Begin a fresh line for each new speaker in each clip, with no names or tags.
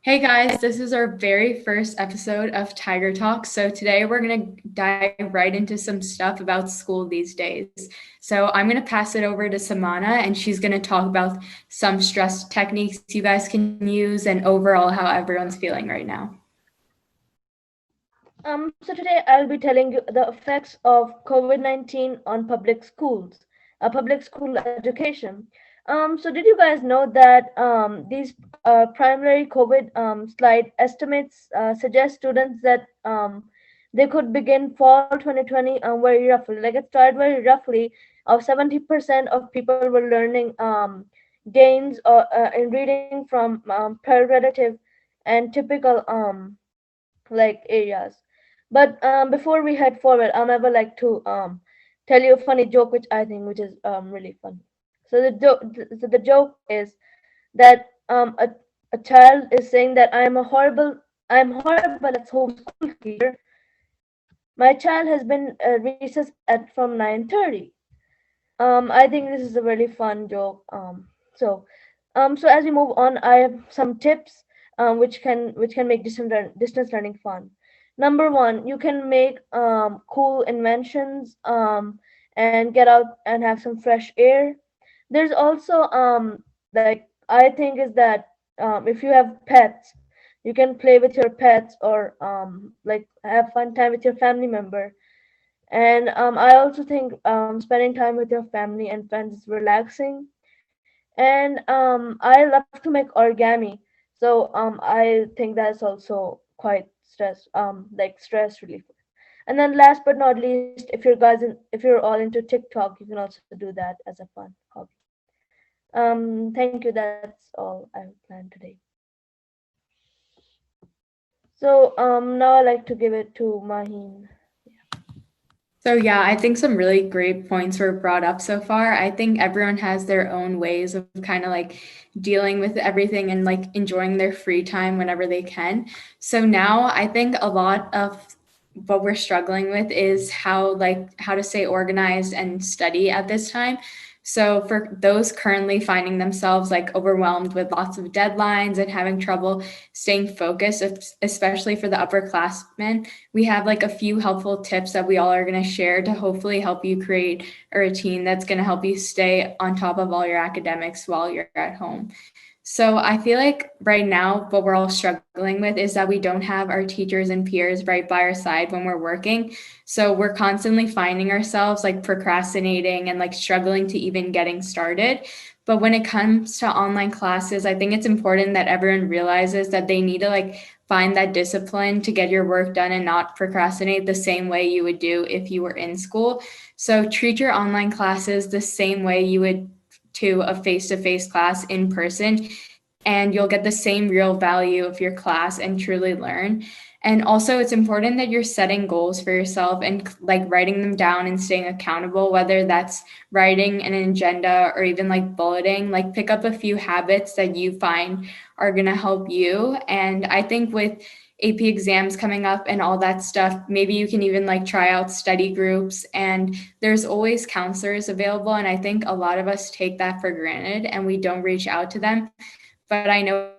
Hey guys, this is our very first episode of Tiger Talk. So today we're going to dive right into some stuff about school these days. So I'm going to pass it over to Samana and she's going to talk about some stress techniques you guys can use and overall how everyone's feeling right now.
So today I'll be telling you the effects of COVID-19 on public school education. So did you guys know that these primary COVID slide estimates suggest students that they could begin fall 2020 very roughly, like it started very roughly of 70% of people were learning gains in reading from repetitive and typical like areas. But before we head forward, I would like to tell you a funny joke, which is really funny. So the joke is that a child is saying that I'm horrible at homeschool teacher. My child has been recessed at from 9:30. I think this is a really fun joke. So as we move on, I have some tips which can make distance learning fun. Number one, you can make cool inventions and get out and have some fresh air. There's also like I think is that if you have pets, you can play with your pets or like have fun time with your family member. And I also think spending time with your family and friends is relaxing. And I love to make origami, so I think that's also quite like stress relief. And then last but not least, if you're all into TikTok, you can also do that as a fun hobby. Thank you. That's all I have planned today. So now I like to give it to Maheen.
So yeah, I think some really great points were brought up so far. I think everyone has their own ways of kind of like dealing with everything and like enjoying their free time whenever they can. So now I think a lot of what we're struggling with is how to stay organized and study at this time. So for those currently finding themselves like overwhelmed with lots of deadlines and having trouble staying focused, especially for the upperclassmen, we have like a few helpful tips that we all are going to share to hopefully help you create a routine that's going to help you stay on top of all your academics while you're at home. So I feel like right now, what we're all struggling with is that we don't have our teachers and peers right by our side when we're working. So we're constantly finding ourselves like procrastinating and like struggling to even getting started. But when it comes to online classes, I think it's important that everyone realizes that they need to like find that discipline to get your work done and not procrastinate the same way you would do if you were in school. So treat your online classes the same way you would to a face-to-face class in person, and you'll get the same real value of your class and truly learn. And also, it's important that you're setting goals for yourself and like writing them down and staying accountable, whether that's writing an agenda or even like bulleting. Like, pick up a few habits that you find are going to help you. And I think with AP exams coming up and all that stuff, maybe you can even like try out study groups, and there's always counselors available. And I think a lot of us take that for granted and we don't reach out to them. But I know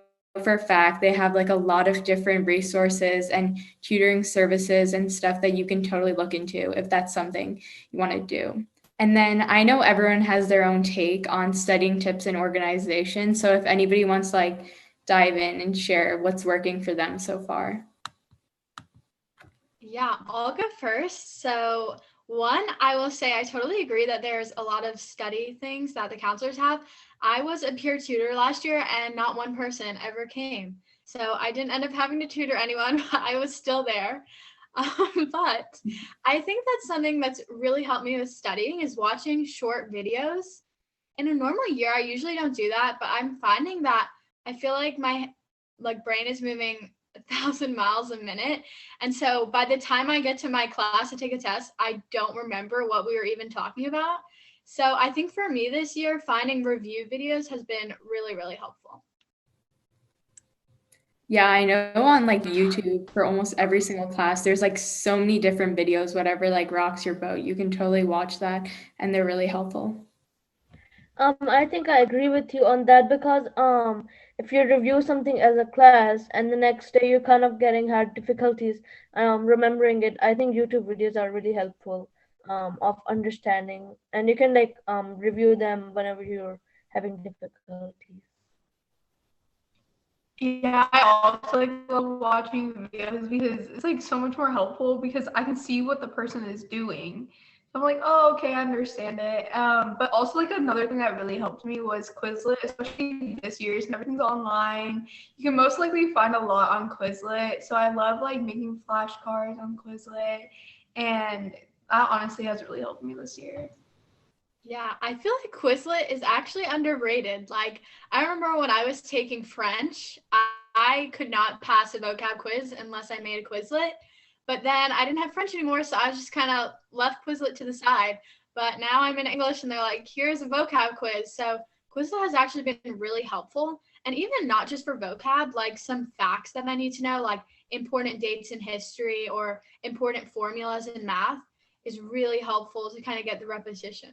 for a fact they have like a lot of different resources and tutoring services and stuff that you can totally look into if that's something you want to do. And then I know everyone has their own take on studying tips and organization. So if anybody wants to like dive in and share what's working for them so far.
Yeah, I'll go first. So, one, I will say I totally agree that there's a lot of study things that the counselors have. I was a peer tutor last year and not one person ever came. So, I didn't end up having to tutor anyone, but I was still there. But I think that's something that's really helped me with studying is watching short videos. In a normal year, I usually don't do that, but I'm finding that I feel like my brain is moving 1,000 miles a minute. And so by the time I get to my class to take a test, I don't remember what we were even talking about. So I think for me this year, finding review videos has been really, really helpful.
Yeah, I know on like YouTube for almost every single class, there's like so many different videos, whatever like rocks your boat. You can totally watch that and they're really helpful.
I think I agree with you on that because if you review something as a class and the next day you're kind of getting had difficulties remembering it, I think YouTube videos are really helpful of understanding, and you can like review them whenever you're having difficulties.
Yeah, I also like love watching videos because it's like so much more helpful because I can see what the person is doing. So I'm like, oh, okay, I understand it. But also like another thing that really helped me was Quizlet, especially this year, since everything's online. You can most likely find a lot on Quizlet. So I love like making flashcards on Quizlet, and that honestly has really helped me this year.
Yeah, I feel like Quizlet is actually underrated. Like, I remember when I was taking French, I could not pass a vocab quiz unless I made a Quizlet. But then I didn't have French anymore, so I just kind of left Quizlet to the side. But now I'm in English and they're like, here's a vocab quiz. So Quizlet has actually been really helpful. And even not just for vocab, like some facts that I need to know, like important dates in history or important formulas in math, is really helpful to kind of get the repetition.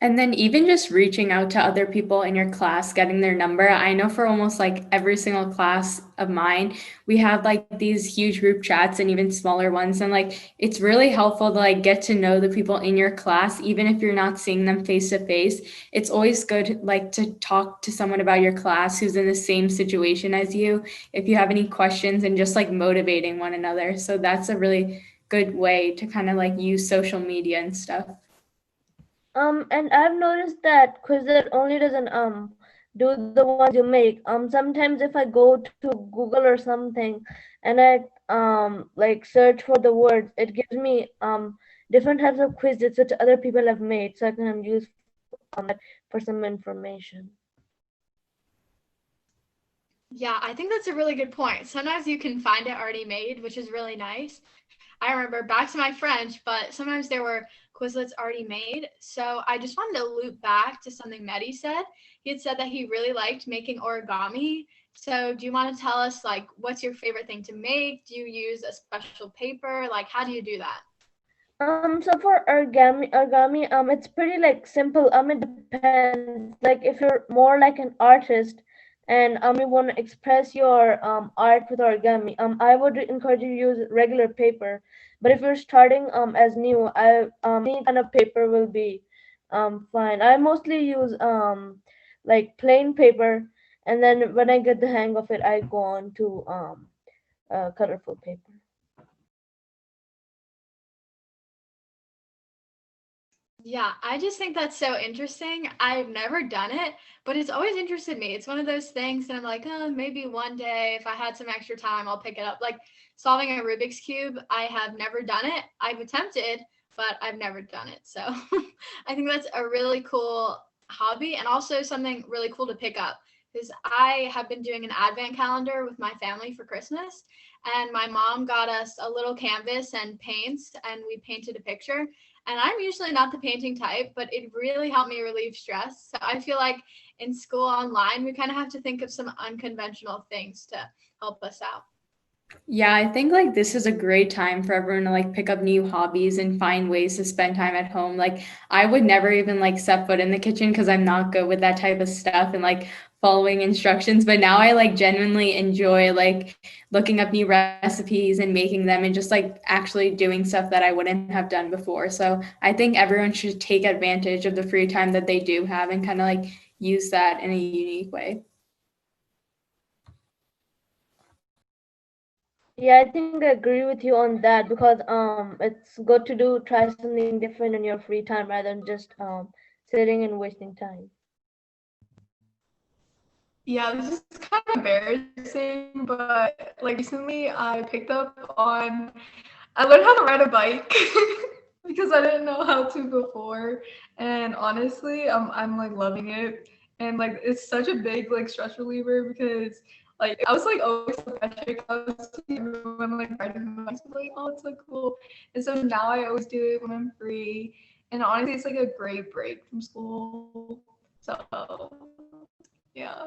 And then even just reaching out to other people in your class, getting their number. I know for almost like every single class of mine, we have like these huge group chats and even smaller ones. And like it's really helpful to like get to know the people in your class, even if you're not seeing them face to face. It's always good like to talk to someone about your class who's in the same situation as you, if you have any questions, and just like motivating one another. So that's a really good way to kind of like use social media and stuff.
And I've noticed that Quizlet only doesn't do the ones you make. Sometimes if I go to Google or something and I like search for the words, it gives me different types of quizzes which other people have made, so I can use that for some information.
Yeah, I think that's a really good point. Sometimes you can find it already made, which is really nice. I remember back to my French, but sometimes there were Quizlets already made. So I just wanted to loop back to something Mehdi said. He had said that he really liked making origami. So do you want to tell us like what's your favorite thing to make? Do you use a special paper? Like how do you do that?
So for origami, it's pretty like simple. It depends. Like if you're more like an artist and you want to express your art with origami, I would encourage you to use regular paper. But if you're starting as new, I any kind of paper will be fine. I mostly use like plain paper, and then when I get the hang of it, I go on to colorful paper.
Yeah, I just think that's so interesting. I've never done it, but it's always interested me. It's one of those things that I'm like, oh, maybe one day if I had some extra time, I'll pick it up. Like solving a Rubik's Cube, I have never done it. I've attempted, but I've never done it. So I think that's a really cool hobby and also something really cool to pick up because I have been doing an advent calendar with my family for Christmas. And my mom got us a little canvas and paints, and we painted a picture. And I'm usually not the painting type, but it really helped me relieve stress. So I feel like in school online, we kind of have to think of some unconventional things to help us out.
Yeah, I think like this is a great time for everyone to like pick up new hobbies and find ways to spend time at home. Like I would never even like set foot in the kitchen because I'm not good with that type of stuff and like following instructions. But now I like genuinely enjoy like looking up new recipes and making them and just like actually doing stuff that I wouldn't have done before. So I think everyone should take advantage of the free time that they do have and kind of like use that in a unique way.
Yeah, I think I agree with you on that because it's good to do try something different in your free time rather than just sitting and wasting time.
Yeah, this is kind of embarrassing, but like recently I picked up on, I learned how to ride a bike because I didn't know how to before. And honestly, I'm like loving it. And like it's such a big like stress reliever because like I was like always so pressured. I was seeing everyone like riding bikes. I was like, oh, it's so cool. And so now I always do it when I'm free. And honestly, it's like a great break from school. So yeah.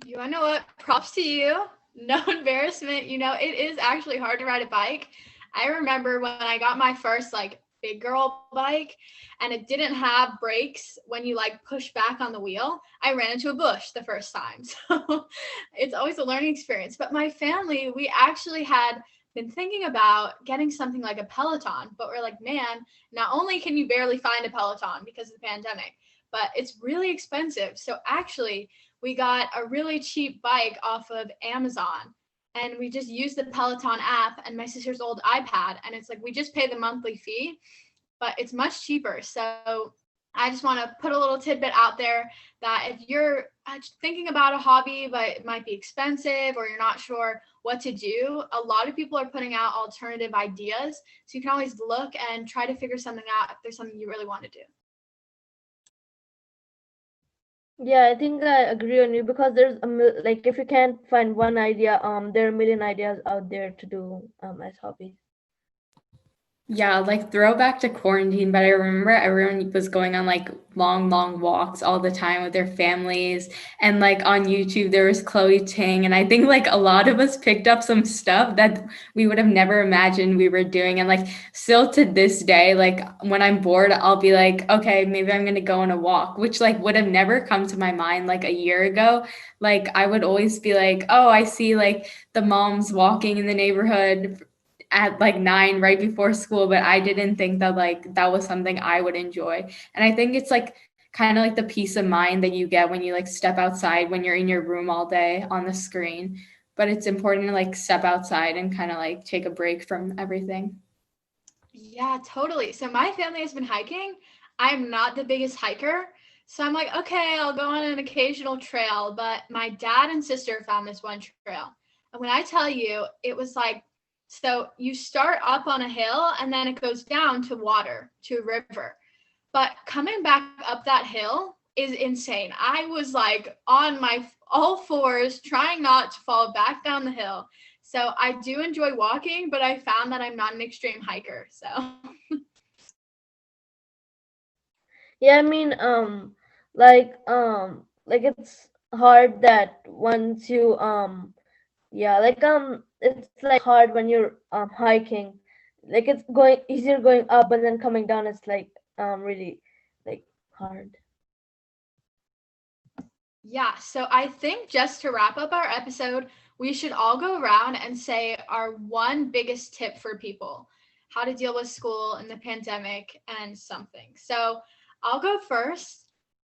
You wanna know what? Props to you. No embarrassment. You know, it is actually hard to ride a bike. I remember when I got my first like big girl bike and it didn't have brakes when you like push back on the wheel. I ran into a bush the first time. So it's always a learning experience. But my family, we actually had been thinking about getting something like a Peloton, but we're like, man, not only can you barely find a Peloton because of the pandemic, but it's really expensive. So actually, we got a really cheap bike off of Amazon and we just used the Peloton app and my sister's old iPad. And it's like we just pay the monthly fee, but it's much cheaper. So I just want to put a little tidbit out there that if you're thinking about a hobby, but it might be expensive or you're not sure what to do, a lot of people are putting out alternative ideas. So you can always look and try to figure something out if there's something you really want to do.
Yeah, I think I agree on you because there's like if you can't find one idea, there are a million ideas out there to do as hobbies.
Yeah, like throwback to quarantine, but I remember everyone was going on like long, long walks all the time with their families. And like on YouTube, there was Chloe Ting. And I think like a lot of us picked up some stuff that we would have never imagined we were doing. And like still to this day, like when I'm bored, I'll be like, okay, maybe I'm going to go on a walk, which like would have never come to my mind like a year ago. Like I would always be like, oh, I see like the moms walking in the neighborhood at like 9 right before school, but I didn't think that like that was something I would enjoy. And I think it's like kind of like the peace of mind that you get when you like step outside when you're in your room all day on the screen. But it's important to like step outside and kind of like take a break from everything.
Yeah, totally. So my family has been hiking. I'm not the biggest hiker. So I'm like, okay, I'll go on an occasional trail. But my dad and sister found this one trail. And when I tell you, it was like, so you start up on a hill and then it goes down to water, to a river. But coming back up that hill is insane. I was like on my all fours trying not to fall back down the hill. So I do enjoy walking, but I found that I'm not an extreme hiker. So
Yeah, I mean, like it's hard that once you yeah, like it's like hard when you're hiking. Like it's going easier going up, and then coming down it's like really like hard.
yeah, so I think just to wrap up our episode, we should all go around and say our one biggest tip for people, how to deal with school and the pandemic and something. So I'll go first.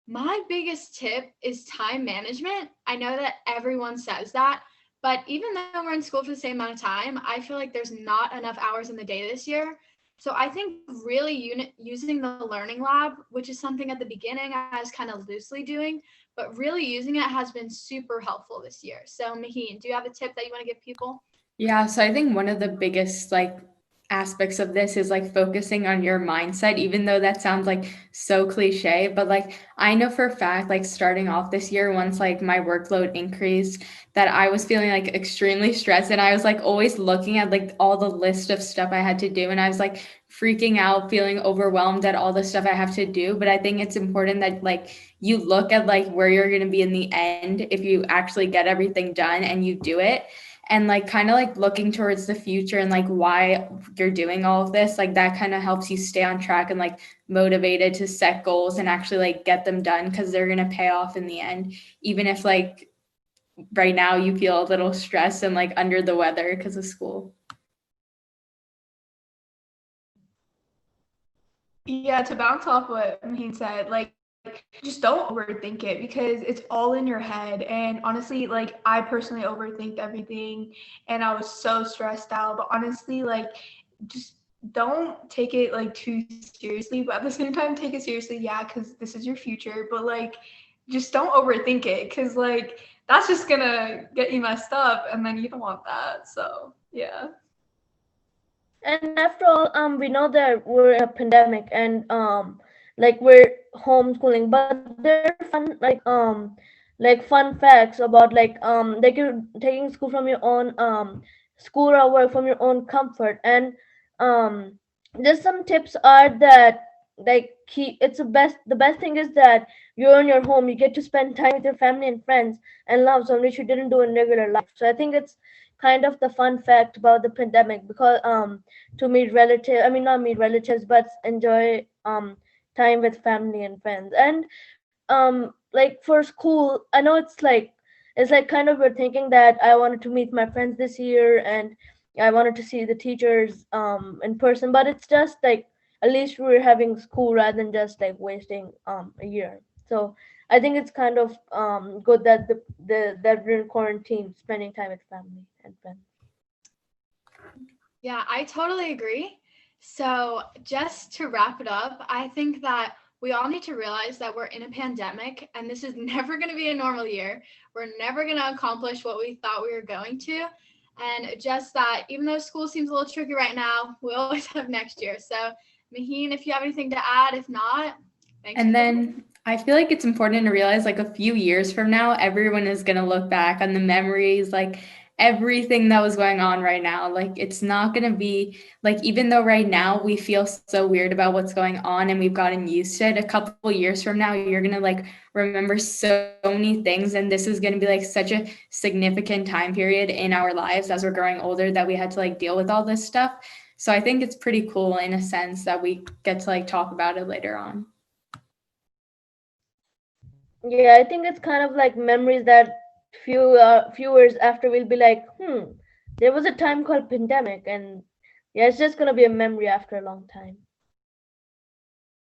My biggest tip is time management. I know that everyone says that, but even though we're in school for the same amount of time, I feel like there's not enough hours in the day this year. So I think really using the learning lab, which is something at the beginning I was kind of loosely doing, but really using it has been super helpful this year. So Maheen, do you have a tip that you want to give people?
Yeah, so I think one of the biggest like aspects of this is like focusing on your mindset, even though that sounds like so cliche, but like I know for a fact, like starting off this year, once like my workload increased, that I was feeling like extremely stressed and I was like always looking at like all the list of stuff I had to do and I was like freaking out, feeling overwhelmed at all the stuff I have to do. But I think it's important that like you look at like where you're going to be in the end if you actually get everything done and you do it and like kind of like looking towards the future and like why you're doing all of this, like that kind of helps you stay on track and like motivated to set goals and actually like get them done because they're going to pay off in the end, even if like right now you feel a little stressed and like under the weather because of school.
Yeah, to bounce off what Maheen said, like just don't overthink it because it's all in your head. And honestly, like I personally overthinked everything and I was so stressed out. But honestly, like just don't take it like too seriously, but at the same time take it seriously, yeah, because this is your future. But like just don't overthink it because like that's just gonna get you messed up and then you don't want that. So yeah.
And after all, we know that we're in a pandemic and like we're homeschooling, but there are fun like fun facts about like you're taking school from your own school or work from your own comfort. And um just some tips are that like the best thing is that you're in your home, you get to spend time with your family and friends and love, something which you didn't do in regular life. So I think it's kind of the fun fact about the pandemic, because to meet relatives, I mean not meet relatives, but enjoy time with family and friends. And like for school, I know it's like kind of we're thinking that I wanted to meet my friends this year, and I wanted to see the teachers in person, but it's just like at least we're having school rather than just like wasting a year. So I think it's kind of good that that we're in quarantine spending time with family and friends.
Yeah, I totally agree. So, just to wrap it up, I think that we all need to realize that we're in a pandemic and this is never going to be a normal year. We're never going to accomplish what we thought we were going to. And just that, even though school seems a little tricky right now, we always have next year. So, Maheen, if you have anything to add, if not, thanks.
And then I feel like it's important to realize like a few years from now, everyone is going to look back on the memories, like everything that was going on right now. Like it's not going to be like, even though right now we feel so weird about what's going on and we've gotten used to it, a couple years from now, you're going to like remember so many things. And this is going to be like such a significant time period in our lives as we're growing older that we had to like deal with all this stuff. So I think it's pretty cool in a sense that we get to like talk about it later on.
Yeah, I think it's kind of like memories that few years after we'll be like, there was a time called pandemic, and yeah, it's just gonna be a memory after a long time.